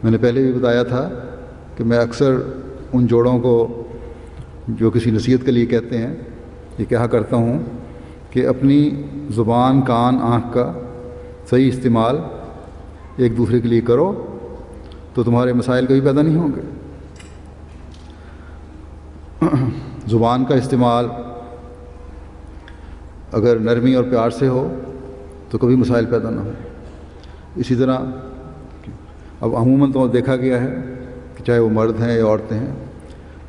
میں نے پہلے بھی بتایا تھا کہ میں اکثر ان جوڑوں کو جو کسی نصیحت کے لیے کہتے ہیں یہ کہا کرتا ہوں کہ اپنی زبان، کان، آنکھ کا صحیح استعمال ایک دوسرے کے لیے کرو تو تمہارے مسائل کبھی پیدا نہیں ہوں گے۔ زبان کا استعمال اگر نرمی اور پیار سے ہو تو کبھی مسائل پیدا نہ ہو۔ اسی طرح اب عموماً تو دیکھا گیا ہے کہ چاہے وہ مرد ہیں یا عورتیں ہیں،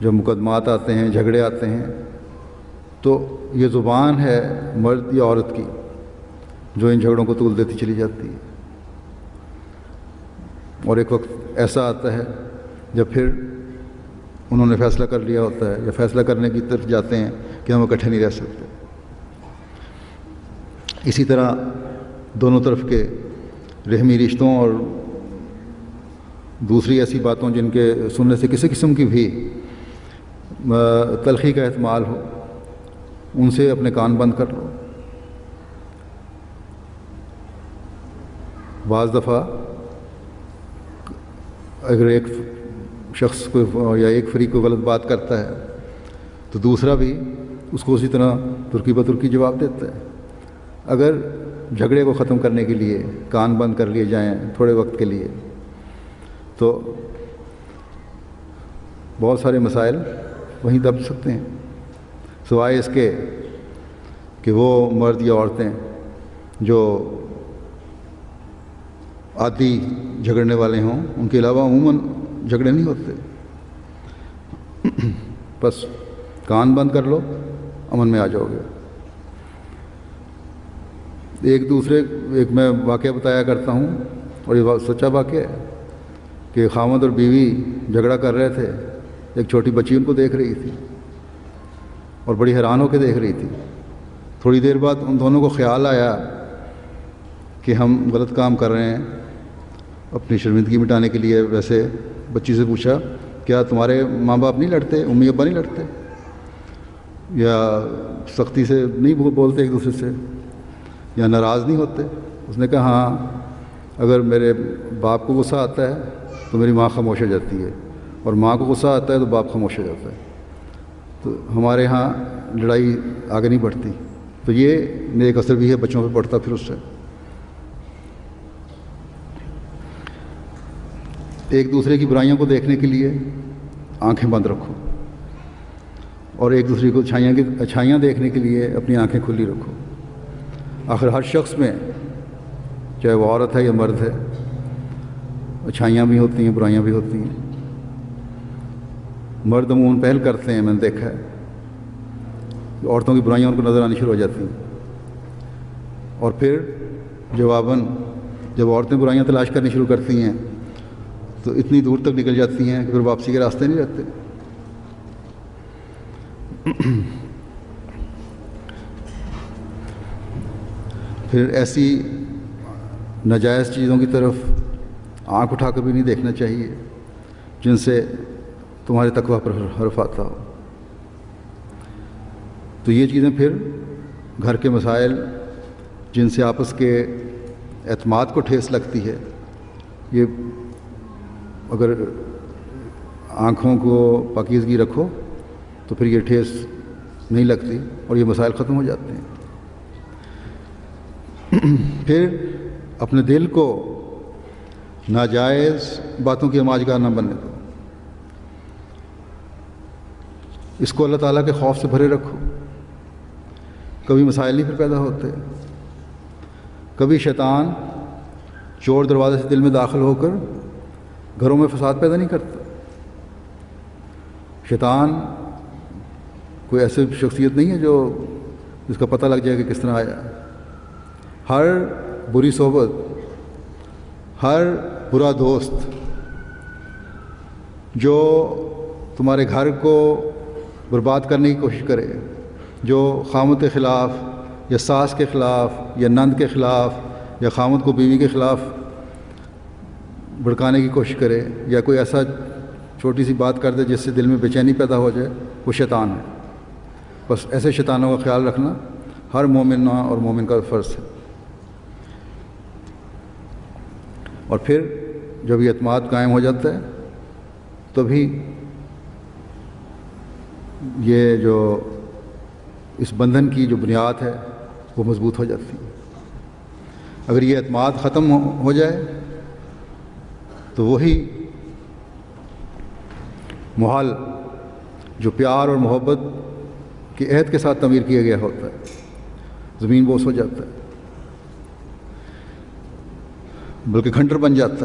جب مقدمات آتے ہیں، جھگڑے آتے ہیں، تو یہ زبان ہے مرد یا عورت کی جو ان جھگڑوں کو طول دیتی چلی جاتی ہے، اور ایک وقت ایسا آتا ہے جب پھر انہوں نے فیصلہ کر لیا ہوتا ہے یا فیصلہ کرنے کی طرف جاتے ہیں کہ ہم اکٹھے نہیں رہ سکتے۔ اسی طرح دونوں طرف کے رحمی رشتوں اور دوسری ایسی باتوں جن کے سننے سے کسی قسم کی بھی تلخی کا احتمال ہو، ان سے اپنے کان بند کر لو۔ بعض دفعہ اگر ایک شخص کو یا ایک فریق کو غلط بات کرتا ہے تو دوسرا بھی اس کو اسی طرح ترکی بترکی جواب دیتا ہے۔ اگر جھگڑے کو ختم کرنے کے لیے کان بند کر لیے جائیں تھوڑے وقت کے لیے تو بہت سارے مسائل وہیں دب سکتے ہیں، سوائے اس کے کہ وہ مرد یا عورتیں جو عادی جھگڑنے والے ہوں، ان کے علاوہ عموماً جھگڑے نہیں ہوتے۔ بس کان بند کر لو، امن میں آ جاؤ گے۔ ایک میں واقعہ بتایا کرتا ہوں، اور یہ سچا واقعہ ہے کہ خاوند اور بیوی جھگڑا کر رہے تھے، ایک چھوٹی بچی ان کو دیکھ رہی تھی اور بڑی حیران ہو کے دیکھ رہی تھی۔ تھوڑی دیر بعد ان دونوں کو خیال آیا کہ ہم غلط کام کر رہے ہیں۔ اپنی شرمندگی مٹانے کے لیے ویسے بچی سے پوچھا، کیا تمہارے ماں باپ نہیں لڑتے، امی ابا نہیں لڑتے، یا سختی سے نہیں بولتے ایک دوسرے سے، یا ناراض نہیں ہوتے؟ اس نے کہا ہاں، اگر میرے باپ کو غصہ آتا ہے تو میری ماں خاموش ہو جاتی ہے، اور ماں کو غصہ آتا ہے تو باپ خاموش ہو جاتا ہے، تو ہمارے ہاں لڑائی آگے نہیں بڑھتی۔ تو یہ نیک اثر بھی ہے بچوں پہ پڑتا پھر اس سے۔ ایک دوسرے کی برائیوں کو دیکھنے کے لیے آنکھیں بند رکھو، اور ایک دوسرے کو اچھائیاں دیکھنے کے لیے اپنی آنکھیں کھلی رکھو۔ آخر ہر شخص میں، چاہے وہ عورت ہے یا مرد ہے، اچھائیاں بھی ہوتی ہیں، برائیاں بھی ہوتی ہیں۔ مرد عموماً پہل کرتے ہیں، میں نے دیکھا ہے، عورتوں کی برائیاں ان کو نظر آنی شروع ہو جاتی ہیں، اور پھر جواباً جب عورتیں برائیاں تلاش کرنی شروع کرتی ہیں تو اتنی دور تک نکل جاتی ہیں کہ پھر واپسی کے راستے نہیں رہتے۔ پھر ایسی ناجائز چیزوں کی طرف آنکھ اٹھا کر بھی نہیں دیکھنا چاہیے جن سے تمہارے تقویٰ پر حرف آتا ہو۔ تو یہ چیزیں پھر گھر کے مسائل جن سے آپس کے اعتماد کو ٹھیس لگتی ہے، یہ اگر آنکھوں کو پاکیزگی رکھو تو پھر یہ ٹھیس نہیں لگتی اور یہ مسائل ختم ہو جاتے ہیں۔ پھر اپنے دل کو ناجائز باتوں کی آماجگاہ نہ بننے دو، اس کو اللہ تعالیٰ کے خوف سے بھرے رکھو، کبھی مسائل نہیں پھر پیدا ہوتے۔ کبھی شیطان چور دروازے سے دل میں داخل ہو کر گھروں میں فساد پیدا نہیں کرتا۔ شیطان کوئی ایسی شخصیت نہیں ہے جو جس کا پتہ لگ جائے کہ کس طرح آیا۔ ہر بری صحبت، ہر برا دوست جو تمہارے گھر کو برباد کرنے کی کوشش کرے، جو خامد کے خلاف یا ساس کے خلاف یا نند کے خلاف یا خامد کو بیوی کے خلاف بھڑکانے کی کوشش کرے، یا کوئی ایسا چھوٹی سی بات کر دے جس سے دل میں بے چینی پیدا ہو جائے، وہ شیطان ہے۔ بس ایسے شیطانوں کا خیال رکھنا ہر مومن اور مومن کا فرض ہے۔ اور پھر جب یہ اعتماد قائم ہو جاتا ہے تبھی یہ جو اس بندھن کی جو بنیاد ہے وہ مضبوط ہو جاتی ہے۔ اگر یہ اعتماد ختم ہو جائے تو وہی محل جو پیار اور محبت کے عہد کے ساتھ تعمیر کیا گیا ہوتا ہے زمین بوس ہو جاتا ہے، بلکہ کھنڈر بن جاتا ہے۔